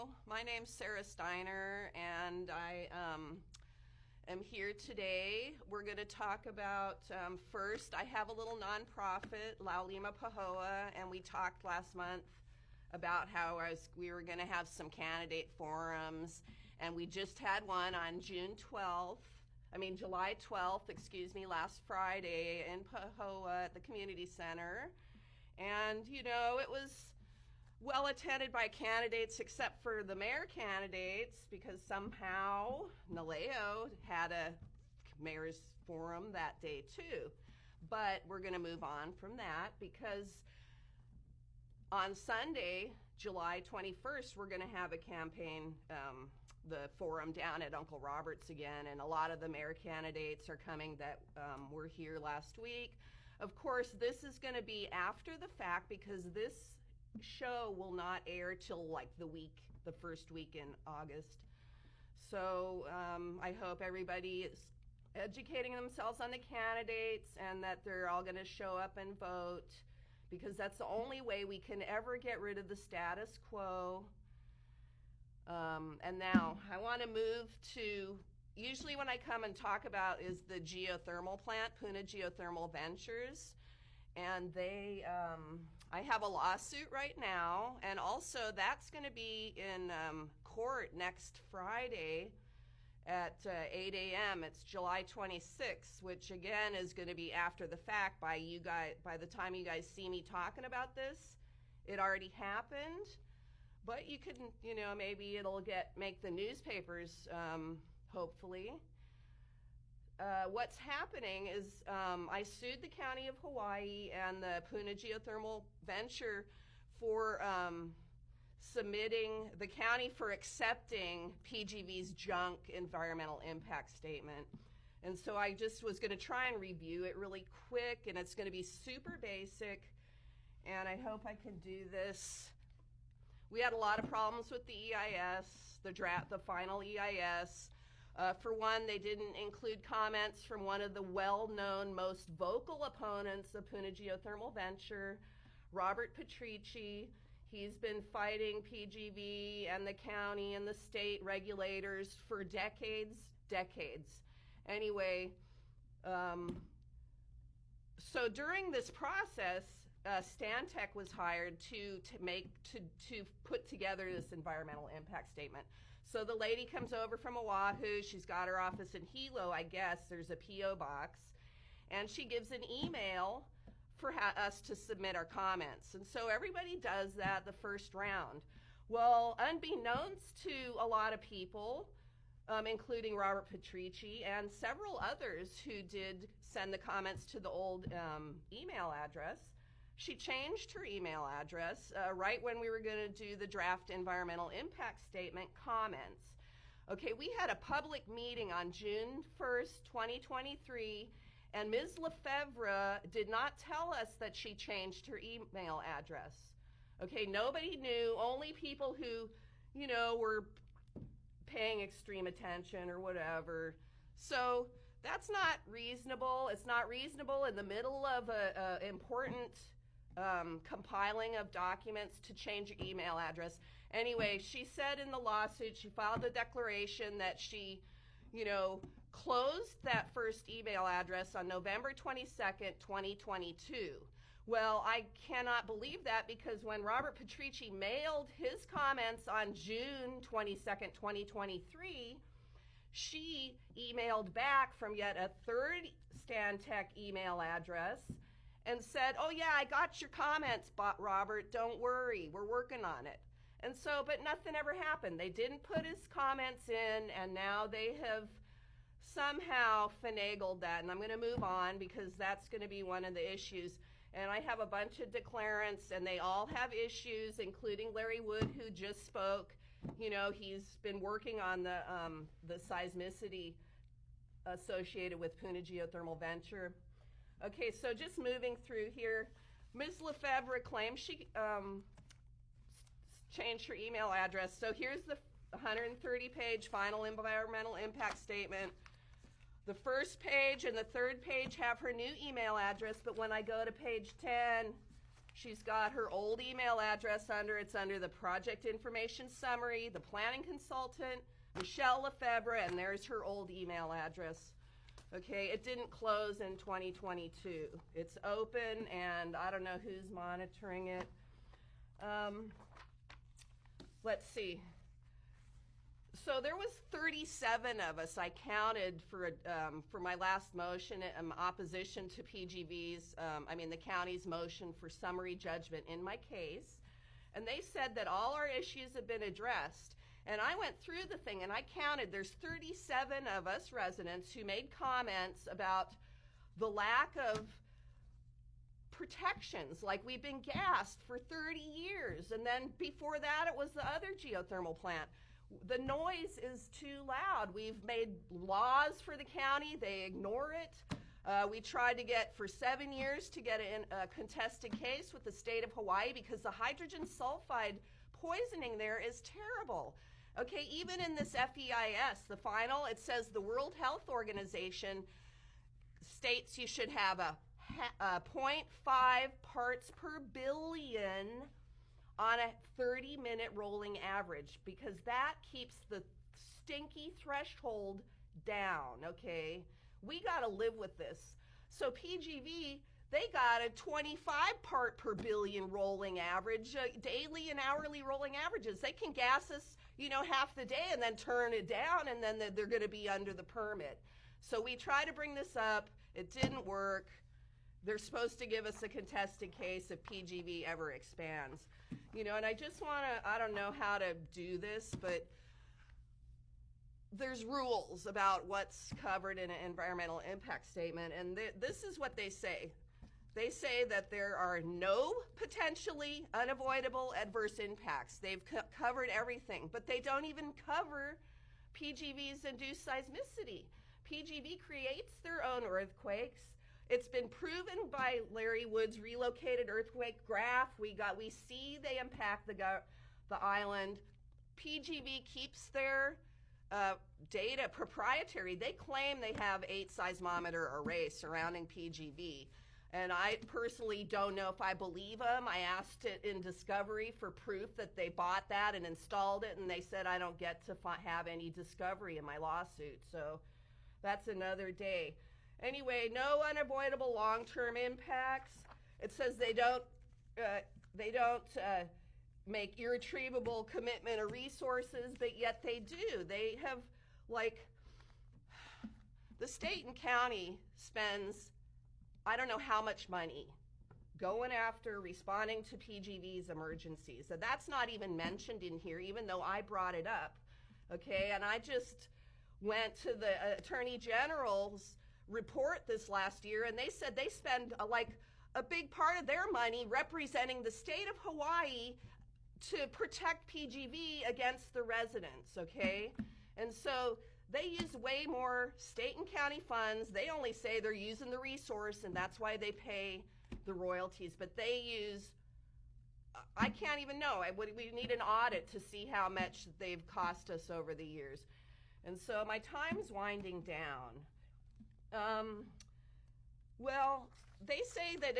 Hello, my name's Sara Steiner, and I am here today. We're going to talk about, first, I have a little nonprofit, Laulima Pahoa, and we talked last month about how we were going to have some candidate forums, and we just had one on July 12th, last Friday in Pahoa at the community center. And, you know, it was well attended by candidates except for the mayor candidates, because somehow Na Leo had a mayor's forum that day too. But we're going to move on from that, because on Sunday, July 21st, we're going to have a campaign, the forum down at Uncle Robert's again, and a lot of the mayor candidates are coming that were here last week. Of course, this is going to be after the fact, because this show will not air till like the first week in August. So I hope everybody is educating themselves on the candidates and that they're all going to show up and vote, because that's the only way we can ever get rid of the status quo. And now I want to move to, usually when I come and talk about is the geothermal plant, Puna Geothermal Ventures. And they, I have a lawsuit right now, and also that's going to be in court next Friday at 8 a.m. It's July 26th, which again is going to be after the fact. By the time you guys see me talking about this, it already happened. But you can, you know, maybe it'll make the newspapers, hopefully. What's happening is I sued the County of Hawaii and the Puna Geothermal Venture for submitting, the county for accepting PGV's junk environmental impact statement. And so I just was going to try and review it really quick, and it's going to be super basic, and I hope I can do this. We had a lot of problems with the EIS, the final EIS. For one, they didn't include comments from one of the well-known, most vocal opponents of Puna Geothermal Venture, Robert Patrici. He's been fighting PGV and the county and the state regulators for decades. Anyway, so during this process, Stantec was hired to put together this environmental impact statement. So the lady comes over from Oahu. She's got her office in Hilo, I guess. There's a P.O. box. And she gives an email for us to submit our comments. And so everybody does that the first round. Well, unbeknownst to a lot of people, including Robert Patrici and several others who did send the comments to the old email address, she changed her email address right when we were going to do the draft environmental impact statement comments. Okay, we had a public meeting on June 1st, 2023, and Ms. Lefevre did not tell us that she changed her email address. Okay, nobody knew, only people who, you know, were paying extreme attention or whatever. So that's not reasonable. It's not reasonable in the middle of an important compiling of documents to change your email address. Anyway, she said in the lawsuit, she filed a declaration that she, you know, closed that first email address on November 22nd, 2022. Well, I cannot believe that, because when Robert Patrici mailed his comments on June 22nd, 2023, she emailed back from yet a third Stantec email address and said, oh yeah, I got your comments, Robert, don't worry, we're working on it. And so, but nothing ever happened. They didn't put his comments in, and now they have somehow finagled that. And I'm going to move on, because that's going to be one of the issues. And I have a bunch of declarants, and they all have issues, including Larry Wood, who just spoke. You know, he's been working on the seismicity associated with Puna Geothermal Venture. Okay, so just moving through here, Ms. Lefevre claims she changed her email address. So here's the 130-page final environmental impact statement. The first page and the third page have her new email address, but when I go to page 10, She's got her old email address it's under the project information summary, the planning consultant, Michelle Lefebvre, and there's her old email address. Okay, it didn't close in 2022. It's open, and I don't know who's monitoring it. Let's see. So there was 37 of us. I counted for my last motion, opposition to PGV's, the county's motion for summary judgment in my case. And they said that all our issues have been addressed. And I went through the thing and I counted, there's 37 of us residents who made comments about the lack of protections, like we've been gassed for 30 years. And then before that, it was the other geothermal plant. The noise is too loud. We've made laws for the county, they ignore it. We tried to get, for 7 years, to get a contested case with the state of Hawaii because the hydrogen sulfide poisoning there is terrible. Okay, even in this FEIS, the final, it says the World Health Organization states you should have a 0.5 parts per billion on a 30-minute rolling average, because that keeps the stinky threshold down, okay? We gotta live with this. So PGV, they got a 25 part per billion rolling average, daily and hourly rolling averages. They can gas us, half the day and then turn it down, and then they're gonna be under the permit. So we try to bring this up, it didn't work. They're supposed to give us a contested case if PGV ever expands. And I just I don't know how to do this, but there's rules about what's covered in an environmental impact statement, and this is what they say. They say that there are no potentially unavoidable adverse impacts. They've covered everything, but they don't even cover PGV's induced seismicity. PGV creates their own earthquakes. It's been proven by Larry Wood's relocated earthquake graph. We see they impact the island. PGV keeps their data proprietary. They claim they have 8 seismometer arrays surrounding PGV. And I personally don't know if I believe them. I asked it in discovery for proof that they bought that and installed it, and they said I don't get to have any discovery in my lawsuit. So that's another day. Anyway, no unavoidable long-term impacts. It says they don't make irretrievable commitment of resources, but yet they do. They have, the state and county spends, I don't know how much money going after responding to PGV's emergencies. So that's not even mentioned in here, even though I brought it up. Okay, and I just went to the Attorney General's report this last year, and they said they spend a big part of their money representing the state of Hawaii to protect PGV against the residents, okay? And so they use way more state and county funds. They only say they're using the resource, and that's why they pay the royalties, but they use, I can't even know. We need an audit to see how much they've cost us over the years. And so my time's winding down. Well, they say that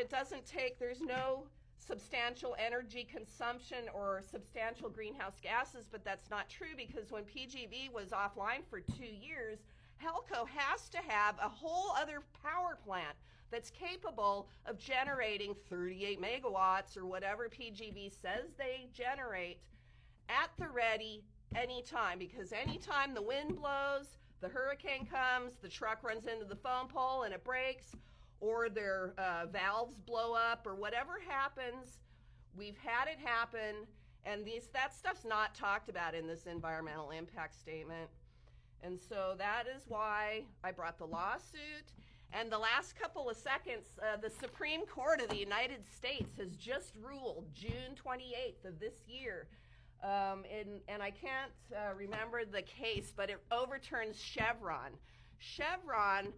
there's no substantial energy consumption or substantial greenhouse gases, but that's not true, because when PGV was offline for 2 years, Helco has to have a whole other power plant that's capable of generating 38 megawatts or whatever PGV says they generate at the ready anytime, because anytime the wind blows, the hurricane comes, the truck runs into the phone pole and it breaks, or their valves blow up, or whatever happens. We've had it happen, and that stuff's not talked about in this environmental impact statement. And so that is why I brought the lawsuit. And the last couple of seconds, the Supreme Court of the United States has just ruled, June 28th of this year, and I can't remember the case, but it overturns Chevron. Chevron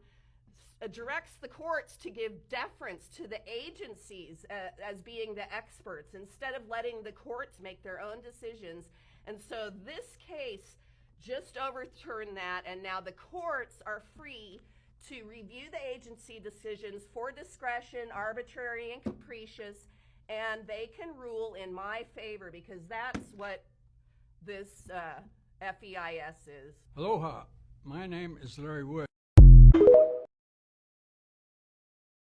directs the courts to give deference to the agencies as being the experts, instead of letting the courts make their own decisions. And so this case just overturned that, and now the courts are free to review the agency decisions for discretion, arbitrary and capricious, and they can rule in my favor because that's what this FEIS is. Aloha, my name is Larry Wood.